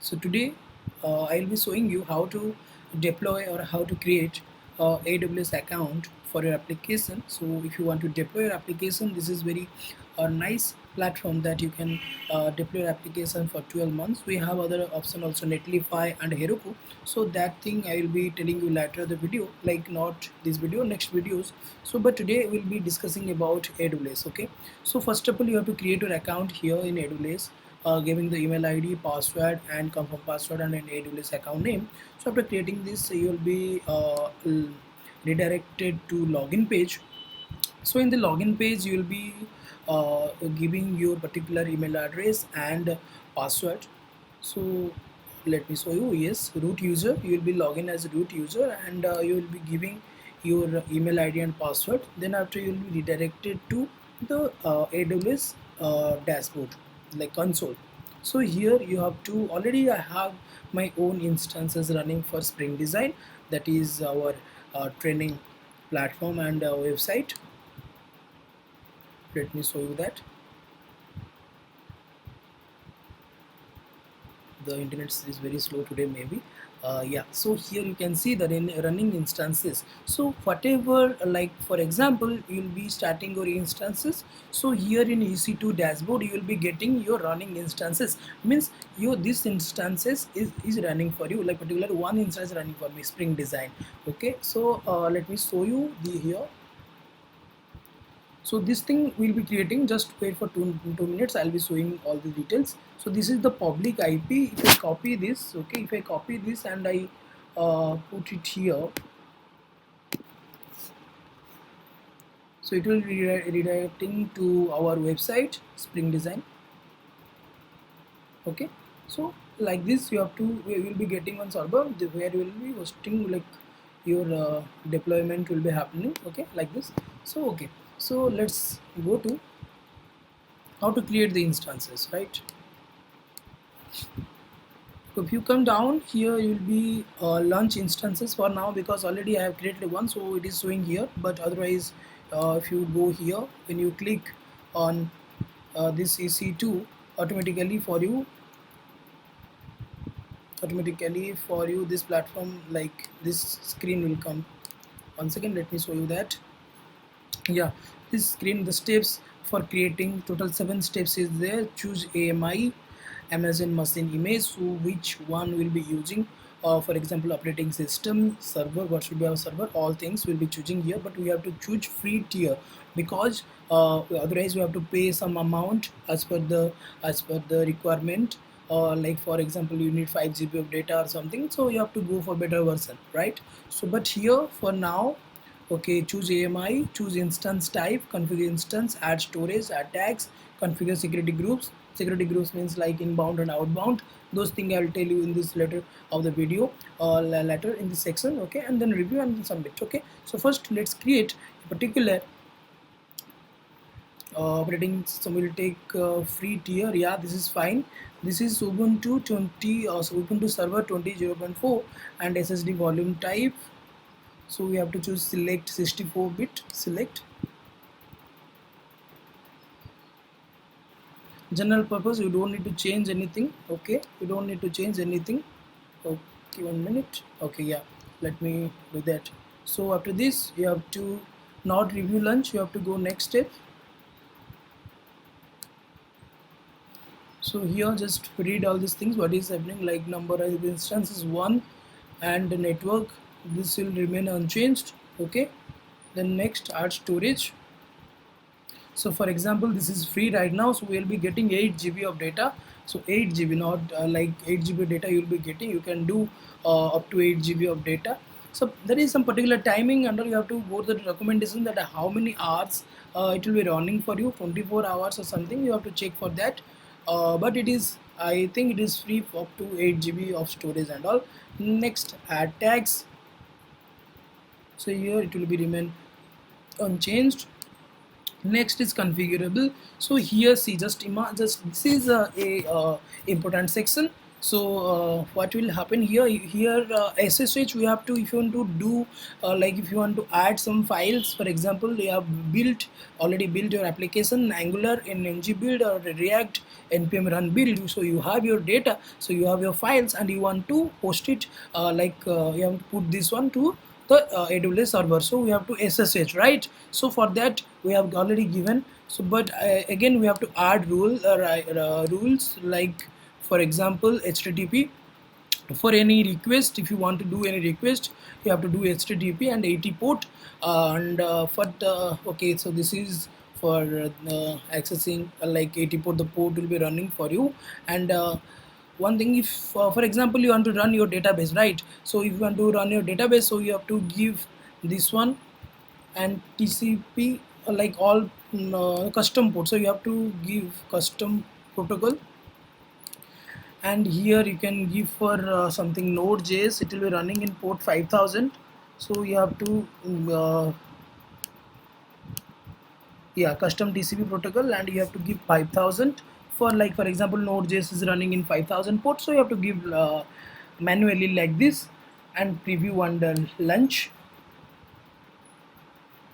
So today I'll be showing you how to deploy or how to create a AWS account for your application. So if you want to deploy your application, this is very nice platform that you can deploy your application for 12 months. We have other option also, Netlify and Heroku. So that thing I will be telling you later the video, like not this video, next videos. So but today we'll be discussing about AWS. Okay, so first of all you have to create your account here in AWS, giving the email ID, password, and confirm password and an AWS account name. So after creating this, you will be redirected to login page. So in the login page, you will be giving your particular email address and password. So let me show you. Yes, root user. You will be logging as a root user, and you will be giving your email ID and password. Then after you will be redirected to the AWS dashboard, like console. So here you have to already I have my own instances running for Spring Design, that is our training platform and website. Let me show you that. The internet is very slow today maybe. Yeah, so here you can see that in running instances, so whatever, like for example you'll be starting your instances. So here in EC2 dashboard you will be getting your running instances, means your this instances is running for you, like particular one instance running for me, Spring Design. Okay, so let me show you the here. So this thing we'll be creating, just wait for two minutes, I'll be showing all the details. So this is the public IP. If I copy this, okay, if I copy this and I put it here, so it will be redirecting to our website Spring Design. Okay, so like this you have to, we will be getting one server where you will be hosting, like your deployment will be happening. Okay, like this. So okay, so let's go to how to create the instances, right? So if you come down here, you will be launch instances for now, because already I have created one, so it is showing here. But otherwise, if you go here, when you click on this EC2, automatically for you, this platform, like this screen will come. One second, let me show you that. Yeah, this screen, the steps for creating, total 7 steps is there. Choose AMI, Amazon machine image, so which one will be using, for example operating system, server, what should be our server, all things will be choosing here. But we have to choose free tier, because otherwise we have to pay some amount as per the requirement. Like for example you need 5 GB of data or something, so you have to go for better version, right? So but here for now, okay, choose AMI, choose instance type, configure instance, add storage, add tags, configure security groups. Security groups means like inbound and outbound. Those things I will tell you in this later of the video, later in this section. Okay, and then review and then submit. Okay, so first let's create a particular operating system. Will take free tier. Yeah, this is fine. This is Ubuntu 20, so Ubuntu server 20.0.4 and SSD volume type. So we have to choose select 64-bit, select general purpose. You don't need to change anything. Okay, you don't need to change anything. Okay, 1 minute. Okay, yeah, let me do that. So after this you have to not review lunch, you have to go next step. So here just read all these things, what is happening, like number of instances 1 and the network, this will remain unchanged. Okay, then next add storage. So for example this is free right now, so we'll be getting 8 GB of data. So 8 GB, not like 8 GB data you'll be getting, you can do up to 8 GB of data. So there is some particular timing under, you have to go to the documentation that how many hours it will be running for you, 24 hours or something, you have to check for that. But it is, I think it is free up to 8 GB of storage and all. Next add tags. So here it will be remain unchanged. Next is configurable. So here see, just this is a important section. So what will happen here, SSH we have to, if you want to do like if you want to add some files, for example you have already built your application Angular in ngbuild or React npm run build, so you have your data, so you have your files and you want to host it, you have to put this one to the AWS server, so we have to SSH, right? So for that we have already given, so but again we have to add rules, like for example HTTP. For any request, if you want to do any request, you have to do HTTP and 80 port, and for the, okay, so this is for accessing like 80 port, the port will be running for you. And one thing, if for example you want to run your database, right? So if you want to run your database, so you have to give this one and TCP, like all custom port, so you have to give custom protocol. And here you can give for something Node.js, it will be running in port 5000, so you have to yeah, custom TCP protocol, and you have to give 5000 for, like for example Node.js is running in 5000 port, so you have to give manually like this. And preview under lunch.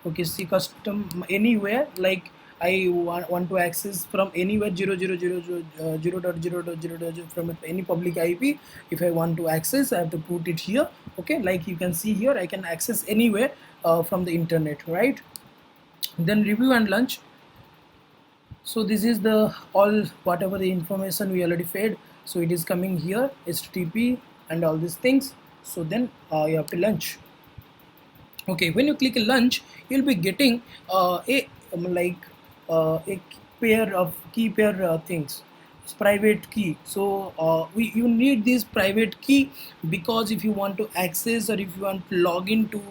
Okay, see custom anywhere, like I want to access from anywhere 0.0.0.0 from any public IP. If I want to access, I have to put it here. Okay, like you can see here, I can access anywhere from the internet, right? Then review and launch. So this is the all whatever the information we already fed, so it is coming here, HTTP and all these things. So then you have to launch. Okay, when you click launch, you'll be getting a pair of key pair things. It's private key. So you need this private key, because if you want to access or if you want to log into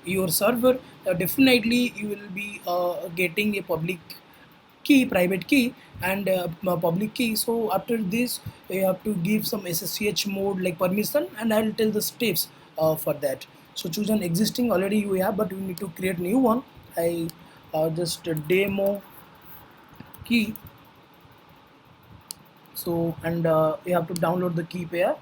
your server, definitely you will be getting a public key, private key, and public key. So after this you have to give some SSH mode like permission, and I'll tell the steps for that. So choose an existing, already we have, but we need to create new one. I just demo key. So and you have to download the key pair.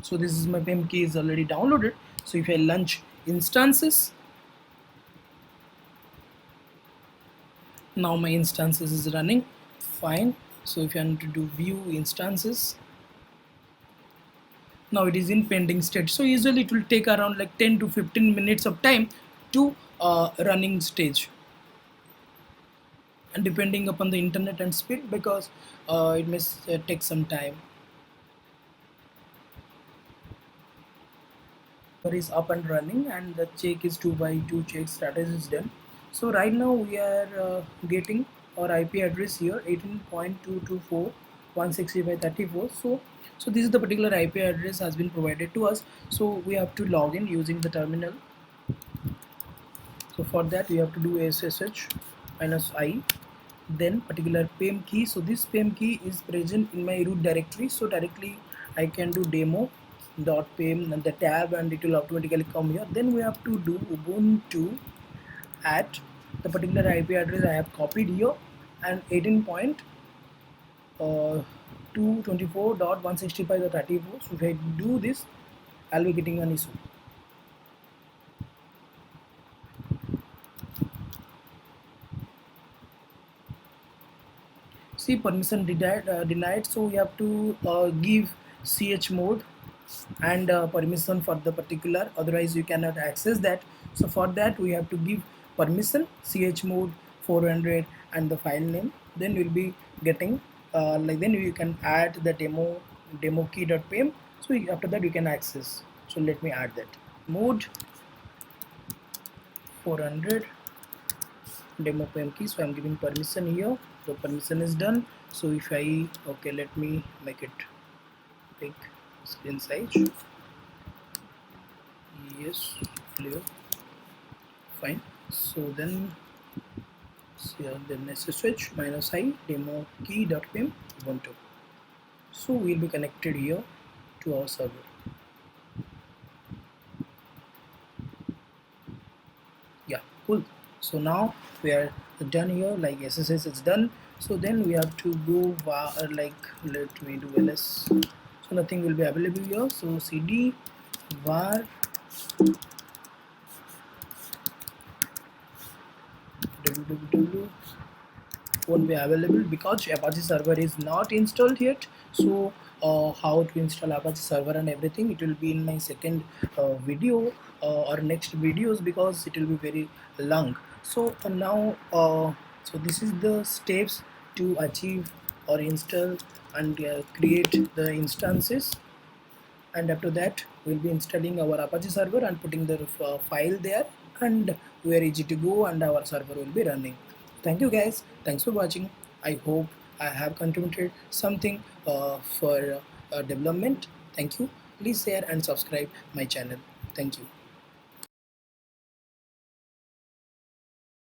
So this is my PEM key is already downloaded. So if I launch instances, now my instances is running fine. So if I want to do view instances, now it is in pending state. So usually it will take around like 10 to 15 minutes of time to running stage, and depending upon the internet and speed, because it may take some time. Is up and running, and the check is 2 by 2 check status is done. So right now we are getting our IP address here 18.224.165.34. So this is the particular IP address has been provided to us. So we have to log in using the terminal. So for that we have to do SSH -i, then particular PEM key. So this PEM key is present in my root directory, so directly I can do demo.pem and the tab, and it will automatically come here. Then we have to do ubuntu at the particular IP address I have copied here, and 18.224.165.34. so if I do this, I'll be getting an issue. See, permission denied, so we have to give ch mode and permission for the particular, otherwise you cannot access that. So for that we have to give permission ch mode 400 and the file name. Then we'll be getting like, then you can add the demo key.pem. so after that you can access. So let me add that mode 400 demo pem key. So I'm giving permission here, so permission is done. So if I, okay, let me make it big screen size, yes, clear, fine. So then then SSH -i demo key.pem ubuntu. So we'll be connected here to our server. Yeah, cool. So now we are done here, like SSS is done. So then we have to go like, let me do ls. So nothing will be available here, so cd var www won't be available because Apache server is not installed yet. So how to install Apache server and everything, it will be in my second video or next videos, because it will be very long. So now so this is the steps to achieve or install and create the instances. And after that we'll be installing our Apache server and putting the file there, and we are easy to go and our server will be running. Thank you guys, thanks for watching. I hope I have contributed something for development. Thank you. Please share and subscribe my channel. Thank you.